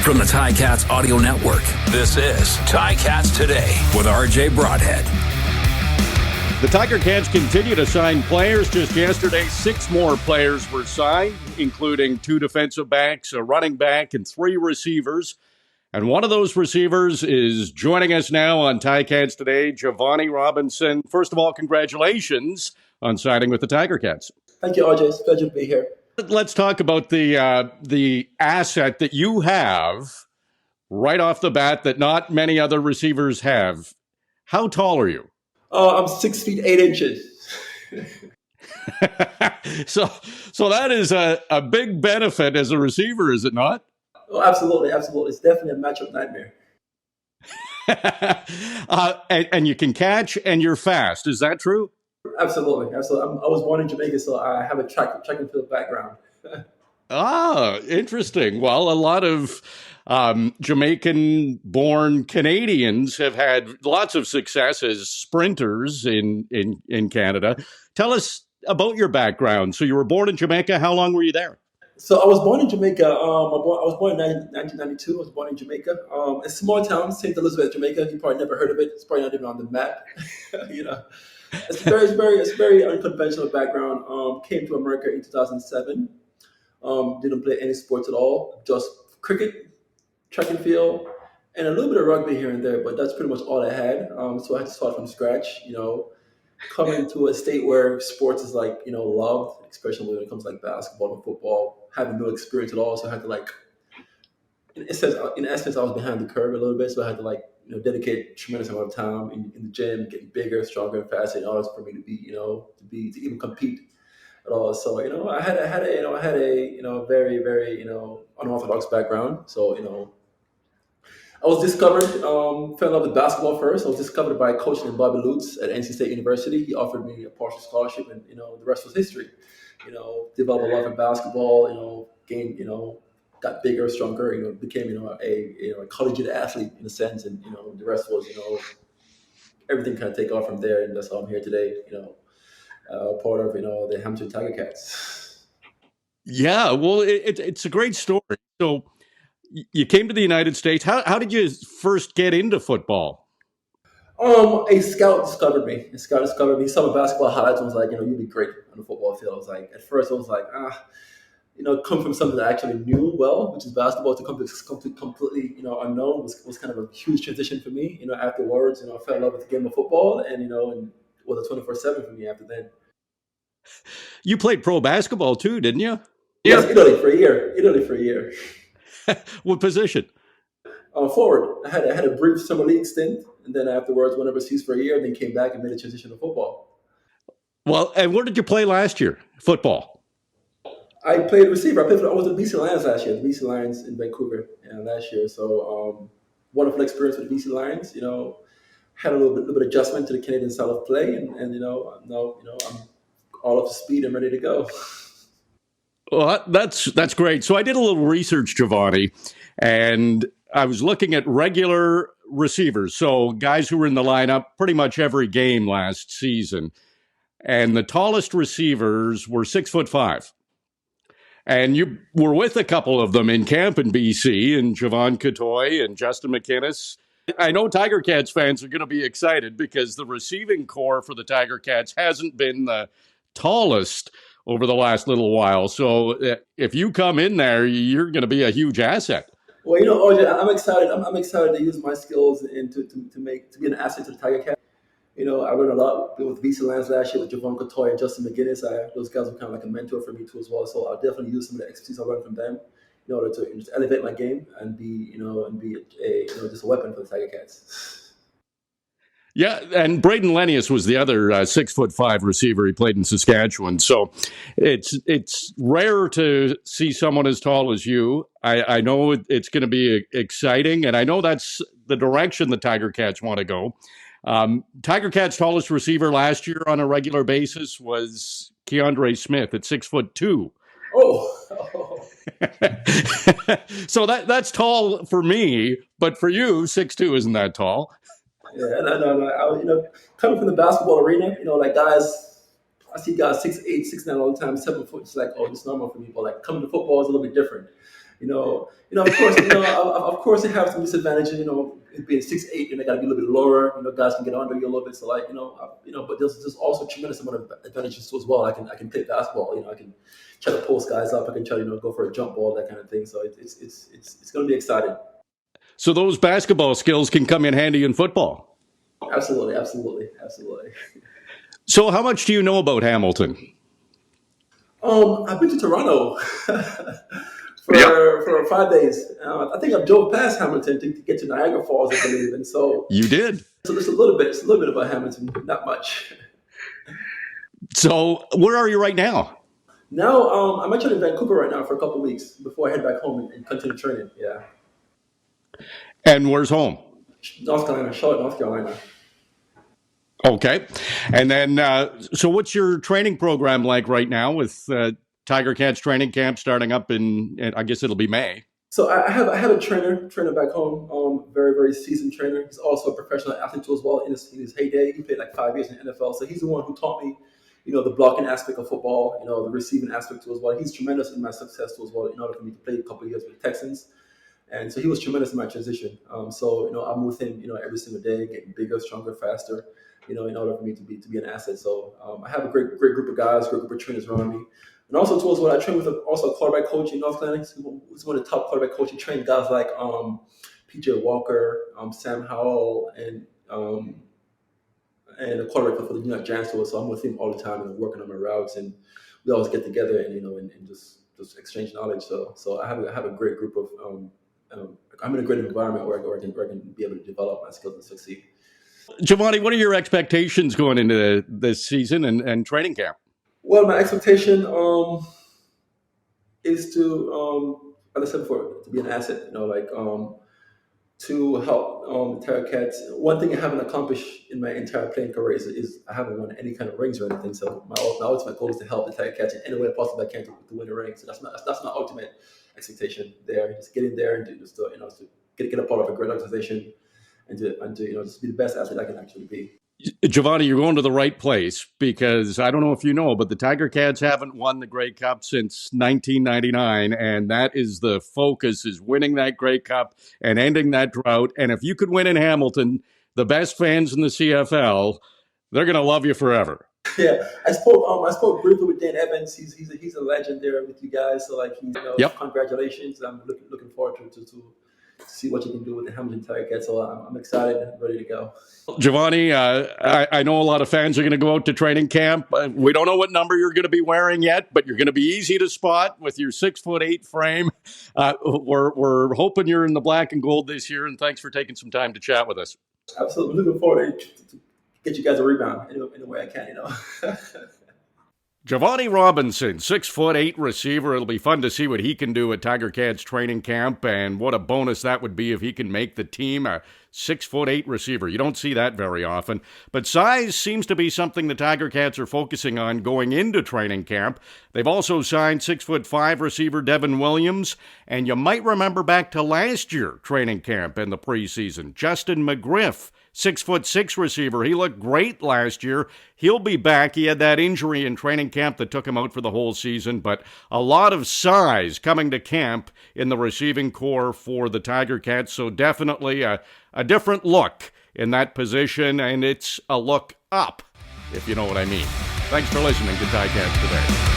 From the Ticats Audio Network, this is Ticats Today with RJ Broadhead. The Tiger Cats continue to sign players. Just yesterday, 6 more players were signed, including 2 defensive backs, a running back, and 3 receivers. And one of those receivers is joining us now on Ticats Today, Jevoni Robinson. First of all, congratulations on signing with the Tiger Cats. Thank you, RJ. It's a pleasure to be here. Let's talk about the asset that you have right off the bat that not many other receivers have. How tall are you? I'm 6 feet 8 inches. So that is a big benefit as a receiver, is it not? Oh, absolutely. It's definitely a matchup nightmare. And you can catch and you're fast. Is that true? Absolutely. I was born in Jamaica, so I have a track and field background. Interesting. Well, a lot of Jamaican-born Canadians have had lots of success as sprinters in Canada. Tell us about your background. So you were born in Jamaica. How long were you there? So I was born in Jamaica. I was born in 1992. I was born in Jamaica. A small town, St. Elizabeth, Jamaica. You probably never heard of it. It's probably not even on the map. It's very unconventional background. Came to America in 2007. Didn't play any sports at all. Just cricket, track and field, and a little bit of rugby here and there. But that's pretty much all I had. So I had to start from scratch. Coming to a state where sports is loved, especially when it comes to basketball and football. Having no experience at all, so I had to in essence, I was behind the curve a little bit. So I had to dedicate a tremendous amount of time in the gym, getting bigger, stronger, and faster in order for me to to even compete at all. So I had a very very unorthodox background. So I was discovered, fell in love with basketball first. I was discovered by a coach named Bobby Lutz at NC State University. He offered me a partial scholarship, and the rest was history. Developed a love in basketball. Got bigger, stronger. Became a collegiate athlete in a sense, and the rest was everything kind of take off from there, and that's how I'm here today. Part of the Hampton Tiger Cats. Yeah, well, it's a great story. So you came to the United States. How did you first get into football? A scout discovered me. He saw my basketball highlights and was like, you'd be great on the football field. I was like, at first I was like, come from something that I actually knew well, which is basketball, to come to completely, unknown was kind of a huge transition for me. Afterwards, I fell in love with the game of football, and and it was a 24/7 for me after then. You played pro basketball too, didn't you? Yes, Italy for a year. What position? Forward. I had a brief summer league stint, and then afterwards went overseas for a year, and then came back and made a transition to football. Well, and where did you play last year? Football. I played receiver. I was with the BC Lions last year. The BC Lions in Vancouver last year. So wonderful experience with the BC Lions. Had a little bit of adjustment to the Canadian style of play, and now I'm all up to speed and ready to go. Well, that's great. So I did a little research, Jevoni, and I was looking at regular receivers, so guys who were in the lineup pretty much every game last season, and the tallest receivers were 6'5". And you were with a couple of them in camp in BC, and Javon Catoy and Justin McInnes. I know Tiger Cats fans are going to be excited because the receiving core for the Tiger Cats hasn't been the tallest over the last little while. So if you come in there, you're going to be a huge asset. Well, OJ, I'm excited. I'm excited to use my skills and to be an asset to the Tiger Cats. I learned a lot with BC Lions last year with Jevon Catoy and Justin McInnes. Those guys were kind of like a mentor for me too as well. So I'll definitely use some of the expertise I learned from them in order to just elevate my game and be just a weapon for the Tiger Cats. Yeah, and Braden Lenius was the other 6'5" receiver. He played in Saskatchewan. So it's rare to see someone as tall as you. I know it's going to be exciting, and I know that's the direction the Tiger Cats want to go. Tiger Cats' tallest receiver last year on a regular basis was Keandre Smith at 6'2". Oh. So that's tall for me, but for you, 6'2" isn't that tall. Yeah, no. Coming from the basketball arena, guys, I see guys 6'8", 6'9" all the time, 7 foot. It's like, oh, it's normal for me. But coming to football is a little bit different. Of course, of course, it has some disadvantages. It being 6'8", and they got to be a little bit lower. Guys can get under you a little bit. So but there's also a tremendous amount of advantages too as well. I can play basketball. I can try to post guys up. I can try to go for a jump ball, that kind of thing. So it's going to be exciting. So those basketball skills can come in handy in football. Absolutely. So how much do you know about Hamilton? I've been to Toronto for 5 days. I think I've drove past Hamilton to get to Niagara Falls, I believe, and so you did. So just a little bit about Hamilton, not much. So where are you right now? Now, I'm actually in Vancouver right now for a couple of weeks before I head back home and continue training. Yeah. And where's home? North Carolina, Charlotte, North Carolina. Okay. And then, so what's your training program like right now with Tiger Cats training camp starting up in I guess it'll be May? So I have a trainer back home, very, very seasoned trainer. He's also a professional athlete too as well in his heyday. He played like 5 years in the NFL. So he's the one who taught me, the blocking aspect of football, the receiving aspect too as well. He's tremendous in my success too as well, in order for me to play a couple of years with the Texans. And so he was tremendous in my transition. I'm with him, every single day, getting bigger, stronger, faster, in order for me to be an asset. So I have a great group of guys, great group of trainers around me. And also, towards what I train with, also a quarterback coach in North Carolina. He's one of the top quarterback coaches. He trained guys like PJ Walker, Sam Howell, and a quarterback for the New York Giants. So I'm with him all the time and working on my routes. And we always get together and just exchange knowledge. So I have a great group of. I'm in a great environment where I can be able to develop my skills and succeed. Jevoni, what are your expectations going into this season and training camp? Well, my expectation is to, as I said before, to be an asset. To help the Ticats. One thing I haven't accomplished in my entire playing career is I haven't won any kind of rings or anything. So my ultimate goal is to help the Ticats in any way possible I can to win a ring. So that's my ultimate expectation there. Just get in there and to get a part of a great organization and to just be the best athlete I can actually be. Jevoni, you're going to the right place because I don't know if you know, but the Tiger Cats haven't won the Grey Cup since 1999, and that is the focus, is winning that Grey Cup and ending that drought. And if you could win in Hamilton, the best fans in the CFL, they're going to love you forever. Yeah, I spoke briefly with Dan Evans. He's a legend there with you guys. So Congratulations. I'm looking forward to see what you can do with the Hamilton Ticats. So I'm excited and ready to go. Jevoni, I know a lot of fans are going to go out to training camp. We don't know what number you're going to be wearing yet, but you're going to be easy to spot with your 6'8" frame. We're hoping you're in the black and gold this year, and thanks for taking some time to chat with us. Absolutely. Looking forward to get you guys a rebound in a way I can, Jevoni Robinson, 6'8" receiver. It'll be fun to see what he can do at Tiger Cats training camp, and what a bonus that would be if he can make the team. A 6'8" receiver. You don't see that very often. But size seems to be something the Tiger Cats are focusing on going into training camp. They've also signed 6'5" receiver Devin Williams, and you might remember back to last year training camp in the preseason. Justin McGriff, 6'6" receiver. He looked great last year. He'll be back. He had that injury in training camp that took him out for the whole season, but a lot of size coming to camp in the receiving corps for the Tiger Cats, so definitely a different look in that position, and it's a look up, if you know what I mean. Thanks for listening to Ticats Today.